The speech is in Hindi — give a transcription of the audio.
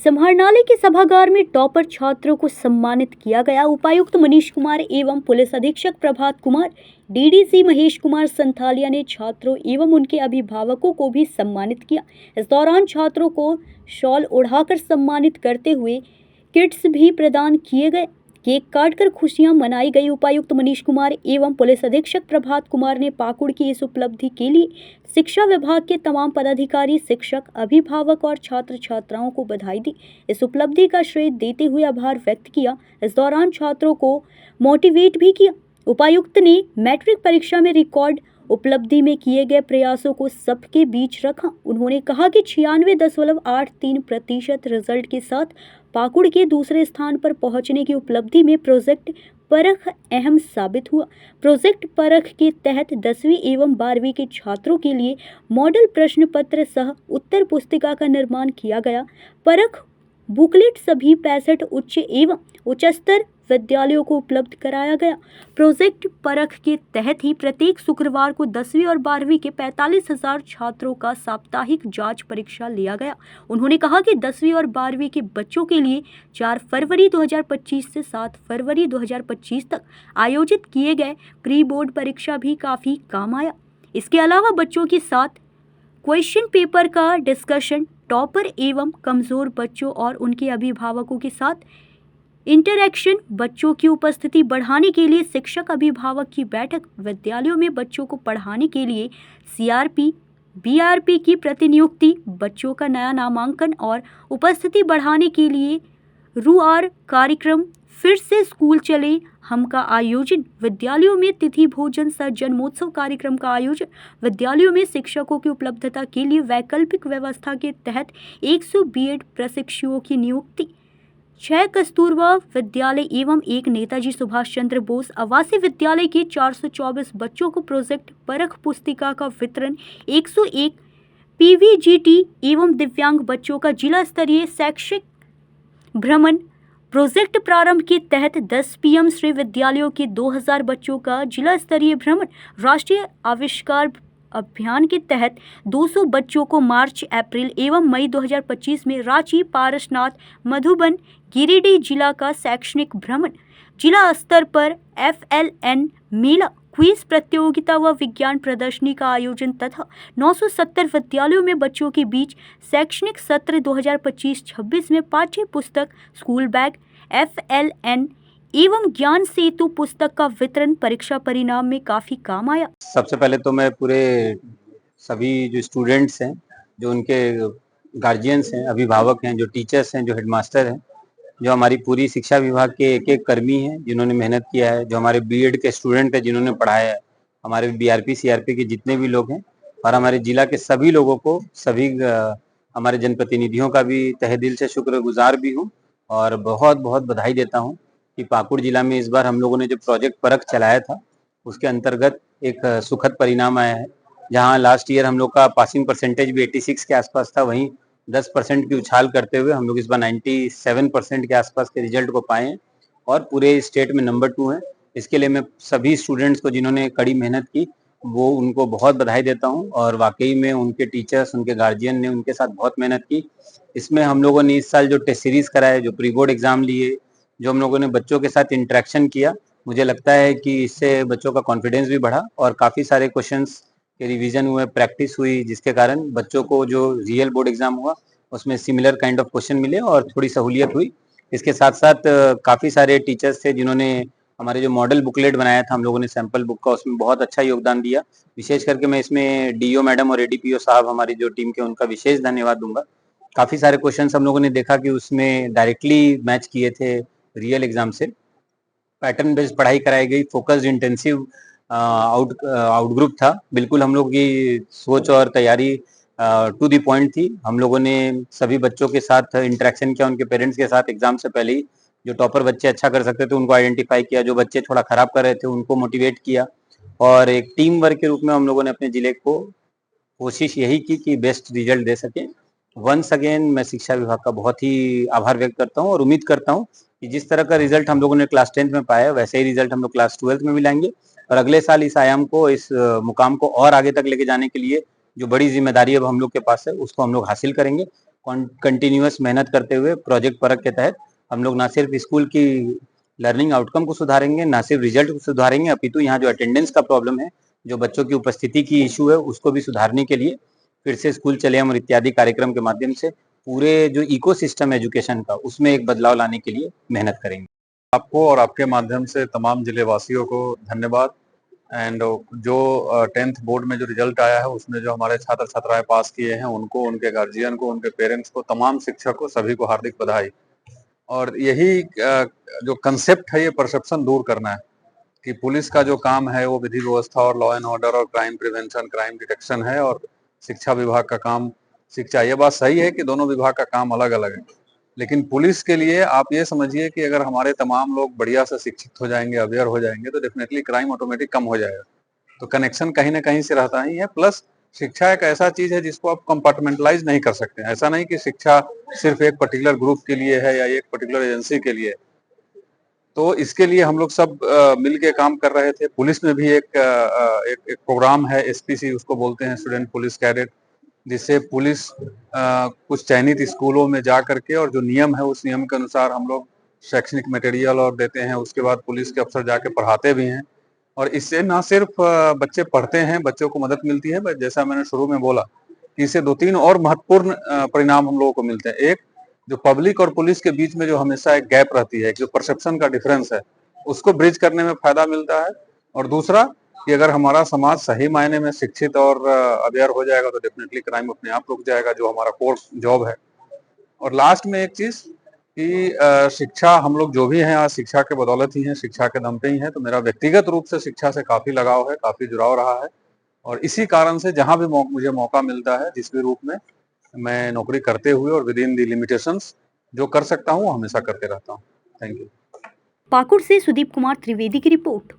समाहरणालय के सभागार में टॉपर छात्रों को सम्मानित किया गया। उपायुक्त मनीष कुमार एवं पुलिस अधीक्षक प्रभात कुमार, डीडीसी महेश कुमार संथालिया ने छात्रों एवं उनके अभिभावकों को भी सम्मानित किया। इस दौरान छात्रों को शॉल ओढ़ाकर सम्मानित करते हुए किट्स भी प्रदान किए गए। केक काटकर खुशियां मनाई गई। उपायुक्त मनीष कुमार एवं पुलिस अधीक्षक प्रभात कुमार ने पाकुड़ की इस उपलब्धि के लिए शिक्षा विभाग के तमाम पदाधिकारी, शिक्षक, अभिभावक और छात्र छात्राओं को बधाई दी। इस उपलब्धि का श्रेय देते हुए आभार व्यक्त किया। इस दौरान छात्रों को मोटिवेट भी किया। उपायुक्त ने मैट्रिक परीक्षा में रिकॉर्ड उपलब्धि में किए गए प्रयासों को सबके बीच रखा। उन्होंने कहा कि 96.83% रिजल्ट के साथ पाकुड़ के दूसरे स्थान पर पहुंचने की उपलब्धि में प्रोजेक्ट परख अहम साबित हुआ। प्रोजेक्ट परख के तहत 10वीं एवं 12वीं के छात्रों के लिए मॉडल प्रश्न पत्र सह उत्तर पुस्तिका का निर्माण किया गया। परख बुकलेट सभी 65 उच्च एवं उच्चतर विद्यालयों को उपलब्ध कराया गया। प्रोजेक्ट परख के तहत ही प्रत्येक शुक्रवार को 10वीं और 12वीं के 45,000 छात्रों का साप्ताहिक जांच परीक्षा लिया गया। उन्होंने कहा कि 10वीं और 12वीं के बच्चों के लिए 4 फरवरी 2025 से 7 फरवरी 2025 तक आयोजित किए गए प्री बोर्ड परीक्षा भी काफ़ी काम आया। इसके अलावा बच्चों के साथ क्वेश्चन पेपर का डिस्कशन, टॉपर एवं कमज़ोर बच्चों और उनके अभिभावकों के साथ इंटरैक्शन, बच्चों की उपस्थिति बढ़ाने के लिए शिक्षक अभिभावक की बैठक, विद्यालयों में बच्चों को पढ़ाने के लिए सीआरपी, बीआरपी की प्रतिनियुक्ति, बच्चों का नया नामांकन और उपस्थिति बढ़ाने के लिए रूआर कार्यक्रम, फिर से स्कूल चले हम का आयोजन, विद्यालयों में तिथि भोजन सह जन्मोत्सव कार्यक्रम का आयोजन, विद्यालयों में शिक्षकों की उपलब्धता के लिए वैकल्पिक व्यवस्था के तहत 100 बीएड प्रशिक्षुओं की नियुक्ति, 6 कस्तूरबा विद्यालय एवं 1 नेताजी सुभाष चंद्र बोस आवासीय विद्यालय के 424 बच्चों को प्रोजेक्ट परख पुस्तिका का वितरण, 101 पीवीजीटी एवं दिव्यांग बच्चों का जिला स्तरीय शैक्षिक भ्रमण, प्रोजेक्ट प्रारंभ के तहत 10 पीएम श्री विद्यालयों के 2000 बच्चों का जिला स्तरीय भ्रमण, राष्ट्रीय आविष्कार अभियान के तहत 200 बच्चों को मार्च, अप्रैल एवं मई 2025 में रांची, पारसनाथ, मधुबन, गिरिडीह जिला का शैक्षणिक भ्रमण, जिला स्तर पर एफएलएन मेला, क्विज प्रतियोगिता व विज्ञान प्रदर्शनी का आयोजन तथा 970 विद्यालयों में बच्चों के बीच शैक्षणिक सत्र 2025-26 में पाठ्य पुस्तक, स्कूल बैग, एफएलएन एवं ज्ञान सेतु पुस्तक का वितरण परीक्षा परिणाम में काफी काम आया। सबसे पहले तो मैं पूरे सभी जो स्टूडेंट्स हैं, जो उनके गार्जियंस हैं, अभिभावक हैं, जो टीचर्स हैं, जो हेडमास्टर हैं, जो हमारी पूरी शिक्षा विभाग के एक कर्मी हैं जिन्होंने मेहनत किया है, जो हमारे बीएड के स्टूडेंट हैं जिन्होंने पढ़ाया है, हमारे बीआरपी सीआरपी के जितने भी लोग हैं और हमारे जिला के सभी लोगों को, सभी हमारे जनप्रतिनिधियों का भी तहे दिल से शुक्रगुजार भी हूँ और बहुत बहुत बधाई देता हूँ कि पाकुड़ जिला में इस बार हम लोगों ने जो प्रोजेक्ट परख चलाया था उसके अंतर्गत एक सुखद परिणाम आया है। जहाँ लास्ट ईयर हम लोग का पासिंग परसेंटेज भी 86 के आसपास था, वहीं 10% की उछाल करते हुए हम लोग इस बार 97% के आसपास के रिजल्ट को पाए हैं और पूरे स्टेट में नंबर 2 हैं। इसके लिए मैं सभी स्टूडेंट्स को जिन्होंने कड़ी मेहनत की वो उनको बहुत बधाई देता हूँ और वाकई में उनके टीचर्स, उनके गार्जियन ने उनके साथ बहुत मेहनत की। इसमें हम लोगों ने इस साल जो टेस्ट सीरीज कराए, जो प्री बोर्ड एग्जाम लिए, जो हम लोगों ने बच्चों के साथ इंटरेक्शन किया, मुझे लगता है कि इससे बच्चों का कॉन्फिडेंस भी बढ़ा और काफ़ी सारे क्वेश्चंस के रिवीजन हुए, प्रैक्टिस हुई, जिसके कारण बच्चों को जो रियल बोर्ड एग्जाम हुआ उसमें सिमिलर काइंड ऑफ क्वेश्चन मिले और थोड़ी सहूलियत हुई। इसके साथ साथ काफ़ी सारे टीचर्स थे जिन्होंने हमारे जो मॉडल बुकलेट बनाया था हम लोगों ने सैंपल बुक का, उसमें बहुत अच्छा योगदान दिया। विशेष करके मैं इसमें डीओ मैडम और एडीपीओ साहब हमारी जो टीम के, उनका विशेष धन्यवाद दूंगा। काफ़ी सारे क्वेश्चन हम लोगों ने देखा कि उसमें डायरेक्टली मैच किए थे रियल एग्जाम से। पैटर्न बेस्ड पढ़ाई कराई गई, फोकस्ड इंटेंसिव आउटग्रुप था। बिल्कुल हम लोग की सोच और तैयारी टू दी पॉइंट थी। हम लोगों ने सभी बच्चों के साथ इंटरेक्शन किया, उनके पेरेंट्स के साथ एग्जाम से पहले ही। जो टॉपर बच्चे अच्छा कर सकते थे उनको आइडेंटिफाई किया, जो बच्चे थोड़ा खराब कर रहे थे उनको मोटिवेट किया और एक टीम वर्क के रूप में हम लोगों ने अपने जिले को कोशिश यही की कि बेस्ट रिजल्ट दे सकें। वंस अगेन मैं शिक्षा विभाग का बहुत ही आभार व्यक्त करता हूँ और उम्मीद करता हूँ कि जिस तरह का रिजल्ट हम लोगों ने क्लास 10th में पाया वैसे ही रिजल्ट हम लोग क्लास 12th में भी लाएंगे और अगले साल इस आयाम को, इस मुकाम को और आगे तक लेके जाने के लिए जो बड़ी जिम्मेदारी अब हम लोग के पास है उसको हम लोग हासिल करेंगे। कंटिन्यूअस मेहनत करते हुए प्रोजेक्ट परख के तहत हम लोग ना सिर्फ स्कूल की लर्निंग आउटकम को सुधारेंगे, ना सिर्फ रिजल्ट को सुधारेंगे, अपितु यहाँ जो अटेंडेंस का प्रॉब्लम है, जो बच्चों की उपस्थिति की इशू है, उसको भी सुधारने के लिए फिर से स्कूल चले हम और इत्यादि कार्यक्रम के माध्यम से पूरे जो इकोसिस्टम एजुकेशन का उसमें एक बदलाव लाने के लिए मेहनत करेंगे। आपको और आपके माध्यम से तमाम जिले वासियों को धन्यवाद। एंड जो 10th बोर्ड में जो रिजल्ट आया है उसमें जो हमारे छात्र छात्राएं पास किए हैं उनको, उनके गार्जियन को, उनके पेरेंट्स को, तमाम शिक्षकों सभी को हार्दिक बधाई। और यही जो कंसेप्ट है ये परसेप्शन दूर करना है कि पुलिस का जो काम है वो विधि व्यवस्था और लॉ एंड ऑर्डर और क्राइम प्रिवेंशन, क्राइम डिटेक्शन है, और शिक्षा विभाग का काम शिक्षा। ये बात सही है कि दोनों विभाग का काम अलग अलग है, लेकिन पुलिस के लिए आप ये समझिए कि अगर हमारे तमाम लोग बढ़िया से शिक्षित हो जाएंगे, अवेयर हो जाएंगे, तो डेफिनेटली क्राइम ऑटोमेटिक कम हो जाएगा। तो कनेक्शन कहीं ना कहीं से रहता ही है। प्लस शिक्षा एक ऐसा चीज है जिसको आप कंपार्टमेंटलाइज नहीं कर सकते। ऐसा नहीं कि शिक्षा सिर्फ एक पर्टिकुलर ग्रुप के लिए है या एक पर्टिकुलर एजेंसी के लिए। तो इसके लिए हम लोग सब मिल के काम कर रहे थे। पुलिस में भी एक प्रोग्राम है, एसपीसी उसको बोलते हैं, स्टूडेंट पुलिस कैडेट, जिससे पुलिस कुछ चयनित स्कूलों में जा करके और जो नियम है उस नियम के अनुसार हम लोग शैक्षणिक मटेरियल और देते हैं। उसके बाद पुलिस के अफसर जाके पढ़ाते भी हैं, और इससे ना सिर्फ बच्चे पढ़ते हैं, बच्चों को मदद मिलती है, बट जैसा मैंने शुरू में बोला कि इससे 2-3 और महत्वपूर्ण परिणाम हम लोगों को मिलते हैं। एक, जो पब्लिक और पुलिस के बीच में जो हमेशा एक गैप रहती है, जो परसेप्शन का डिफरेंस है, उसको ब्रिज करने में फायदा मिलता है। और दूसरा कि अगर हमारा समाज सही मायने में शिक्षित और अवेयर हो जाएगा तो डेफिनेटली क्राइम अपने आप रुक जाएगा, जो हमारा कोर जॉब है। और लास्ट में एक चीज कि शिक्षा, हम लोग जो भी हैं आज शिक्षा के बदौलत ही हैं, शिक्षा के दम पे ही हैं। तो मेरा व्यक्तिगत रूप से शिक्षा से काफी लगाव है, काफी जुड़ाव रहा है, और इसी कारण से जहां भी मुझे मौका मिलता है, जिस भी रूप में मैं नौकरी करते हुए और विद इन दी लिमिटेशंस जो कर सकता हूँ, हमेशा करते रहता हूँ। Thank you. पाकुड़ से सुदीप कुमार त्रिवेदी की रिपोर्ट।